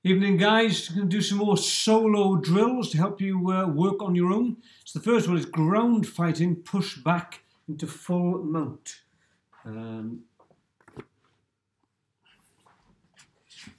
Evening guys, we're going to do some more solo drills to help you work on your own. So the first one is ground fighting, push back into full mount.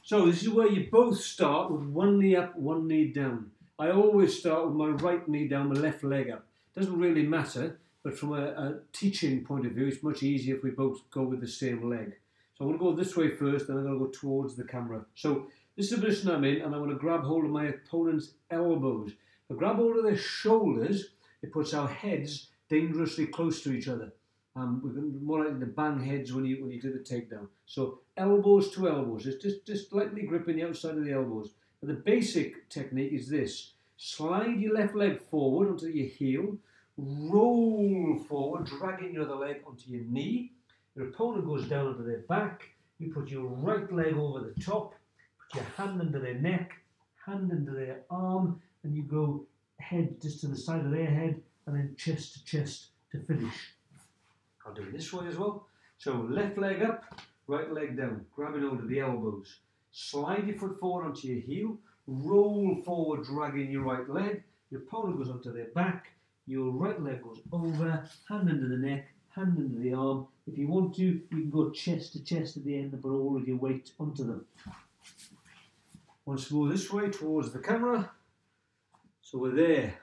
So this is where you both start with one knee up, one knee down. I always start with my right knee down, my left leg up. Doesn't really matter, but from a teaching point of view, it's much easier if we both go with the same leg. So I'm going to go this way first, then I'm going to go towards the camera. So this is the position I'm in, and I'm going to grab hold of my opponent's elbows. If I grab hold of their shoulders, it puts our heads dangerously close to each other. We're more likely to bang heads when you do the takedown. So elbows to elbows, just lightly gripping the outside of the elbows. But the basic technique is this: slide your left leg forward onto your heel, roll forward, dragging your other leg onto your knee. Your opponent goes down onto their back. You put your right leg over the top. Your hand under their neck, hand under their arm, and you go head just to the side of their head, and then chest to chest to finish. I'll do it this way as well. So left leg up, right leg down, grabbing hold of the elbows. Slide your foot forward onto your heel, roll forward, dragging your right leg. Your opponent goes onto their back, your right leg goes over, hand under the neck, hand under the arm. If you want to, you can go chest to chest at the end and put all of your weight onto them. Once more this way towards the camera. So we're there.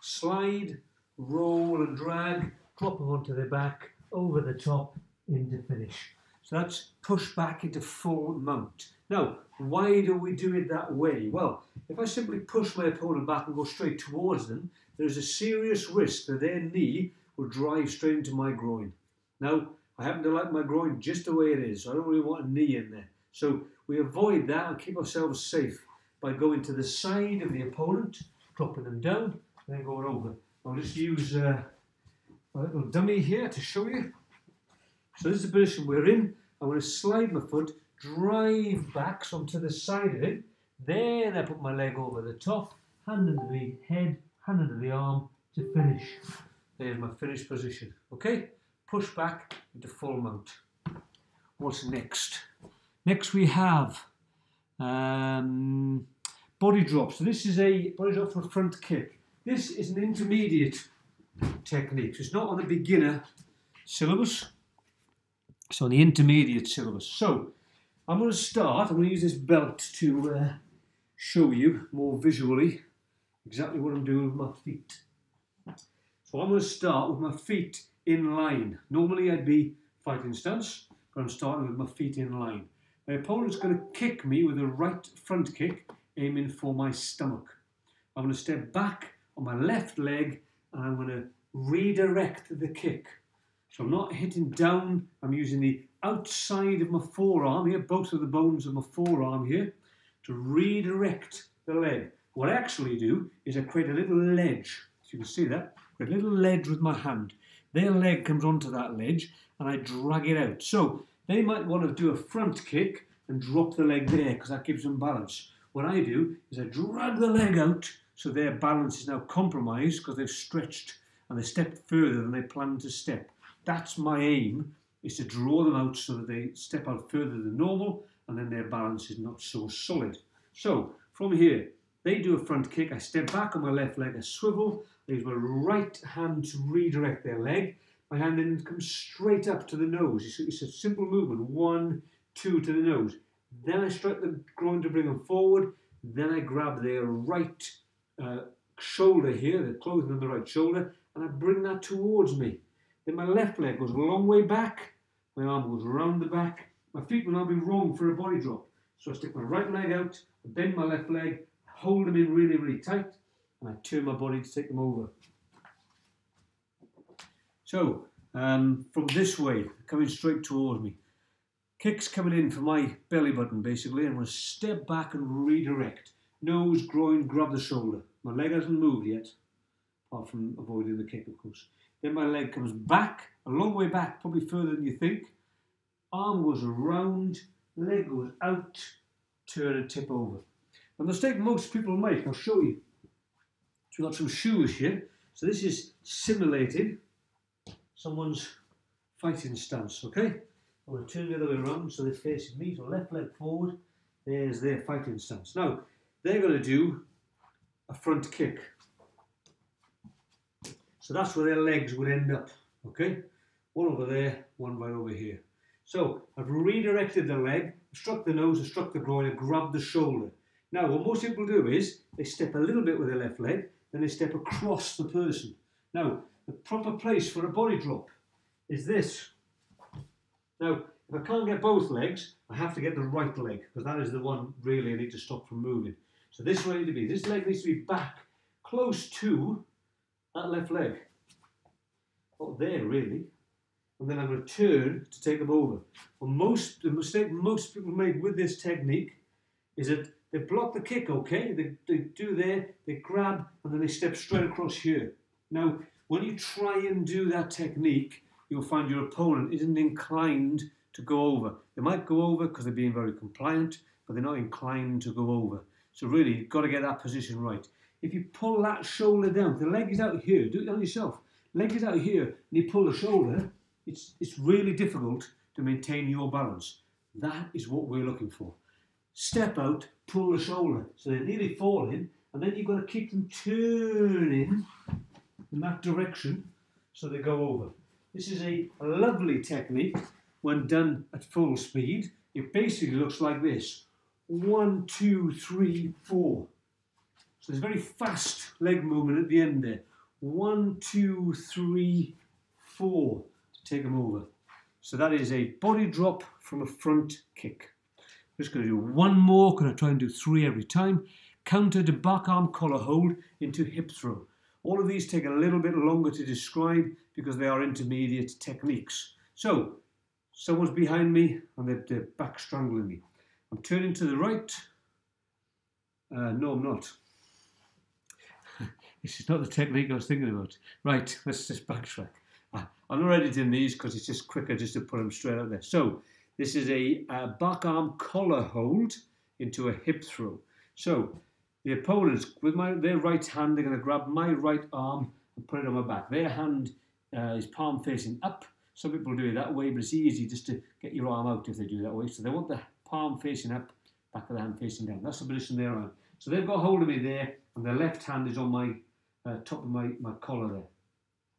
Slide, roll and drag, drop them onto their back, over the top, into finish. So that's push back into full mount. Now, why do we do it that way? Well, if I simply push my opponent back and go straight towards them, there's a serious risk that their knee will drive straight into my groin. Now, I happen to like my groin just the way it is, so I don't really want a knee in there. So we avoid that and keep ourselves safe by going to the side of the opponent, dropping them down, and then going over. I'll just use a little dummy here to show you. So this is the position we're in. I'm going to slide my foot, drive back, so I'm to the side of it. Then I put my leg over the top, hand under the head, hand under the arm to finish. There's my finished position. Okay? Push back into full mount. What's next? Next we have body drop. So this is a body drop for a front kick. This is an intermediate technique. So it's not on the beginner syllabus. It's on the intermediate syllabus. So I'm going to use this belt to show you more visually exactly what I'm doing with my feet. So I'm going to start with my feet in line. Normally I'd be fighting stance, but I'm starting with my feet in line. My opponent's going to kick me with a right front kick, aiming for my stomach. I'm going to step back on my left leg, and I'm going to redirect the kick. So I'm not hitting down, I'm using the outside of my forearm here, both of the bones of my forearm here, to redirect the leg. What I actually do is I create a little ledge. So you can see that, create a little ledge with my hand. Their leg comes onto that ledge, and I drag it out. So they might want to do a front kick and drop the leg there because that gives them balance. What I do is I drag the leg out so their balance is now compromised because they've stretched and they stepped further than they planned to step. That's my aim, is to draw them out so that they step out further than normal and then their balance is not so solid. So from here, they do a front kick, I step back on my left leg, I swivel, I use my right hand to redirect their leg. My hand then comes straight up to the nose. It's a simple movement. 1, 2 to the nose. Then I strike the groin to bring them forward. Then I grab their right shoulder here, the clothing on the right shoulder, and I bring that towards me. Then my left leg goes a long way back. My arm goes around the back. My feet will now be wrong for a body drop. So I stick my right leg out, I bend my left leg, hold them in really, really tight, and I turn my body to take them over. So, from this way, coming straight towards me. Kicks coming in for my belly button, basically. I'm going to step back and redirect. Nose, groin, grab the shoulder. My leg hasn't moved yet, apart from avoiding the kick, of course. Then my leg comes back, a long way back, probably further than you think. Arm goes around, leg goes out, turn and tip over. The mistake most people make, I'll show you. So we've got some shoes here. So this is simulated someone's fighting stance, okay? I'm going to turn the other way around so they're facing me. So left leg forward, There's their fighting stance. Now, they're going to do a front kick. So that's where their legs would end up, okay? One over there, one right over here. So I've redirected the leg, struck the nose, and struck the groin, and grabbed the shoulder. Now, what most people do is they step a little bit with their left leg, then they step across the person. Now, the proper place for a body drop is this. Now, if I can't get both legs, I have to get the right leg, because that is the one really I need to stop from moving. So this is where I need to be. This leg needs to be back close to that left leg. Not there, really. And then I'm going to turn to take them over. Well, the mistake most people make with this technique is that they block the kick, okay? They do there, they grab, and then they step straight across here. Now, when you try and do that technique, you'll find your opponent isn't inclined to go over. They might go over because they're being very compliant, but they're not inclined to go over. So really, you've got to get that position right. If you pull that shoulder down, the leg is out here, do it on yourself. Leg is out here, and you pull the shoulder, it's really difficult to maintain your balance. That is what we're looking for. Step out, pull the shoulder. So they're nearly falling, and then you've got to keep them turning in that direction so they go over. This is a lovely technique when done at full speed. It basically looks like this. 1, 2, 3, 4. So there's a very fast leg movement at the end there. 1, 2, 3, 4 to take them over. So that is a body drop from a front kick. I'm just going to do one more. Going to try and do 3 every time. Counter to back arm collar hold into hip throw. All of these take a little bit longer to describe because they are intermediate techniques. So someone's behind me and they're back strangling me. I'm turning to the right. No, I'm not. This is not the technique I was thinking about. Right, let's just backtrack. I'm not editing these because it's just quicker just to put them straight out there. So this is a back arm collar hold into a hip throw. So the opponents, with their right hand, they're going to grab my right arm and put it on my back. Their hand is palm facing up. Some people do it that way, but it's easy just to get your arm out if they do it that way. So they want the palm facing up, back of the hand facing down. That's the position they're on. So they've got hold of me there, and their left hand is on my top of my collar there.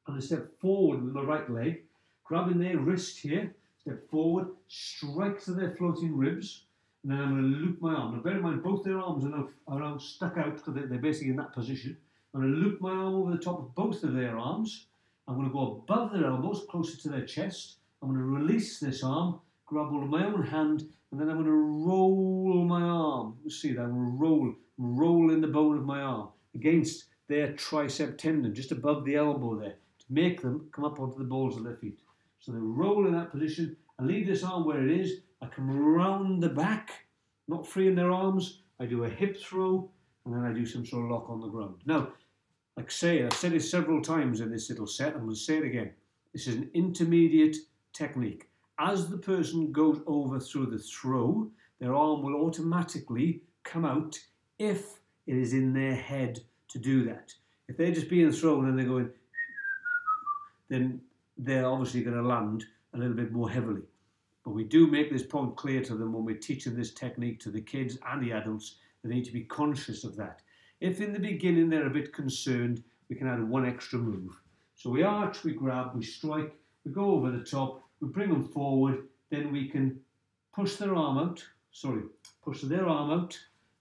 And I step forward with my right leg, grabbing their wrist here, step forward, strike to their floating ribs, and then I'm going to loop my arm. Now bear in mind, both their arms are now stuck out because they're basically in that position. I'm going to loop my arm over the top of both of their arms. I'm going to go above their elbows, closer to their chest. I'm going to release this arm, grab hold of my own hand, and then I'm going to roll my arm. You see that? I'm going to roll in the bone of my arm against their tricep tendon, just above the elbow there, to make them come up onto the balls of their feet. So they roll in that position. I leave this arm where it is. I come round the back, not freeing their arms. I do a hip throw, and then I do some sort of lock on the ground. Now, like I say, I've said it several times in this little set. I'm going to say it again. This is an intermediate technique. As the person goes over through the throw, their arm will automatically come out if it is in their head to do that. If they're just being thrown and they're going, then they're obviously going to land a little bit more heavily. But we do make this point clear to them when we're teaching this technique to the kids and the adults. They need to be conscious of that. If in the beginning they're a bit concerned, we can add one extra move. So we arch, we grab, we strike, we go over the top, we bring them forward, then we can push their arm out,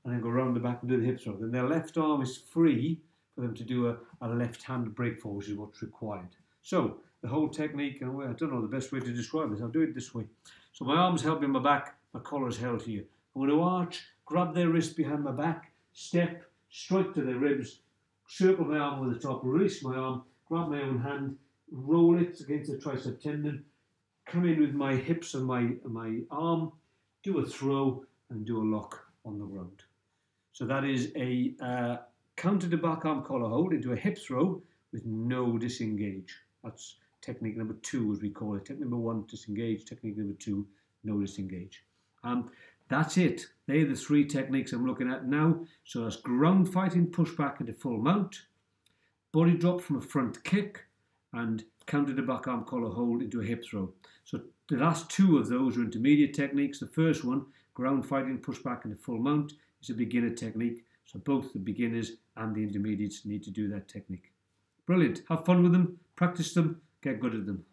and then go around the back and do the hip throw. Then their left arm is free for them to do a left-hand break forward, which is what's required. So the whole technique, and I don't know the best way to describe this, I'll do it this way. So my arm's held in my back, my collar is held here. I'm going to arch, grab their wrist behind my back, step, strike to their ribs, circle my arm over the top, release my arm, grab my own hand, roll it against the tricep tendon, come in with my hips and my arm, do a throw, and do a lock on the ground. So that is a counter to back arm collar hold into a hip throw with no disengage. That's technique number 2, as we call it. Technique number 1, disengage. Technique number 2, no disengage. That's it. They're the 3 techniques I'm looking at now. So that's ground fighting, push back into full mount, body drop from a front kick, and counter to back arm collar hold into a hip throw. So the last 2 of those are intermediate techniques. The first one, Ground fighting, push back into full mount is a beginner technique. So both the beginners and the intermediates need to do that technique. Brilliant. Have fun with them, practice them, get good at them.